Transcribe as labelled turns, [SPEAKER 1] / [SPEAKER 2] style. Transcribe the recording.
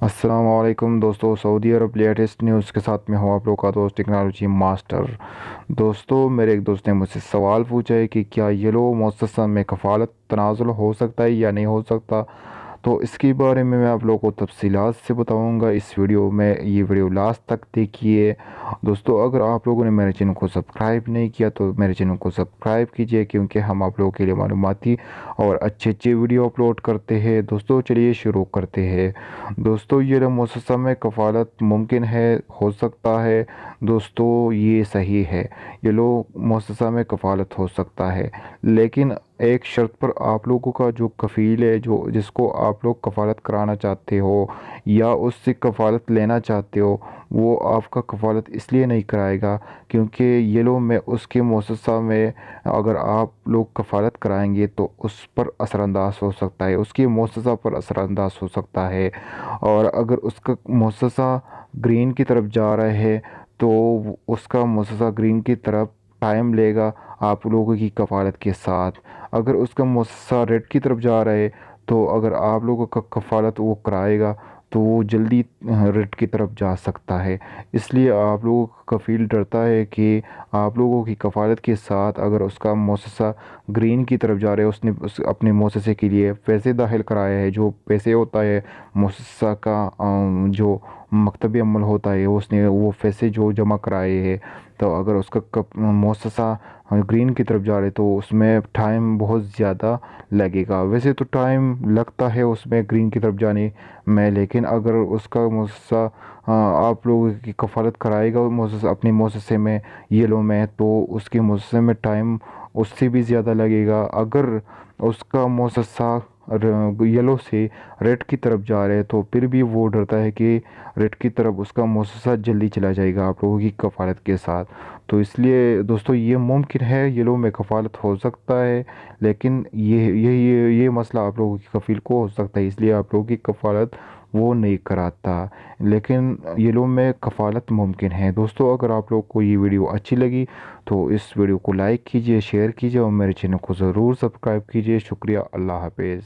[SPEAKER 1] अस्सलाम वालेकुम दोस्तों, सऊदी अरब लेटेस्ट न्यूज़ के साथ में हूँ आप लोग का दोस्त टेक्नोलॉजी मास्टर। दोस्तों, मेरे एक दोस्त ने मुझसे सवाल पूछा है कि क्या येलो मुअस्ससा में कफ़ालत तनाज़ुल हो सकता है या नहीं हो सकता। तो इसके बारे में मैं आप लोगों को तफसीलात से बताऊंगा इस वीडियो में। ये वीडियो लास्ट तक देखिए। दोस्तों, अगर आप लोगों ने मेरे चैनल को सब्सक्राइब नहीं किया तो मेरे चैनल को सब्सक्राइब कीजिए, क्योंकि हम आप लोगों के लिए मालूमाती और अच्छे अच्छे वीडियो अपलोड करते हैं। दोस्तों, चलिए शुरू करते हैं। दोस्तों, ये मुअस्ससा में कफ़ालत मुमकिन है, हो सकता है। दोस्तों, ये सही है, ये लोग मुअस्ससा में कफ़ालत हो सकता है, लेकिन एक शर्त पर। आप लोगों का जो कफ़ील है, जो जिसको आप लोग कफ़ालत कराना चाहते हो या उससे कफ़ालत लेना चाहते हो, वो आपका कफ़ालत इसलिए नहीं कराएगा क्योंकि ये लोग में उसके मुअस्ससा में अगर आप लोग कफ़ालत कराएंगे तो उस पर असरअंदाज हो सकता है, उसके मुअस्ससा पर असरअंदाज हो सकता है। और अगर उसका मुअस्ससा ग्रीन की तरफ जा रहा है तो उसका मुअस्ससा ग्रीन की तरफ टाइम लेगा आप लोगों की कफ़ालत के साथ। अगर उसका मुअस्ससा रेड की तरफ जा रहा है तो अगर आप लोगों का कफ़ालत वो कराएगा तो वो जल्दी रेड की तरफ जा सकता है। इसलिए आप लोगों का कफ़ील डरता है कि आप लोगों की कफ़ालत के साथ अगर उसका मुअस्ससा ग्रीन की तरफ जा रहा है, उसने अपने मुअस्ससे के लिए पैसे दाखिल कराया है, जो पैसे होता है मुअस्ससा का, जो मकतबी अमल होता है, उसने वो पैसे जो जमा कराए हैं, तो अगर उसका मुअस्ससा ग्रीन की तरफ जा रहे तो उसमें टाइम बहुत ज़्यादा लगेगा। वैसे तो टाइम लगता है उसमें ग्रीन की तरफ जाने में, लेकिन अगर उसका मुअस्ससा आप लोगों की कफ़ालत कराएगा मुअस्ससा अपने मुअस्ससे में येलो में, तो उसके मुअस्ससे में टाइम उससे भी ज़्यादा लगेगा। अगर उसका मुअस्ससा येलो से रेड की तरफ जा रहे हैं तो फिर भी वो डरता है कि रेड की तरफ उसका मुअस्ससा जल्दी चला जाएगा आप लोगों की कफ़ालत के साथ। तो इसलिए दोस्तों, ये मुमकिन है येलो में कफ़ालत हो सकता है, लेकिन ये मसला आप लोगों की कफ़ील को हो सकता है, इसलिए आप लोगों की कफ़ालत वो नहीं कराता। लेकिन येलो में कफ़ालत मुमकिन है। दोस्तों, अगर आप लोग को ये वीडियो अच्छी लगी तो इस वीडियो को लाइक कीजिए, शेयर कीजिए और मेरे चैनल को ज़रूर सब्सक्राइब कीजिए। शुक्रिया, अल्लाह हाफिज़।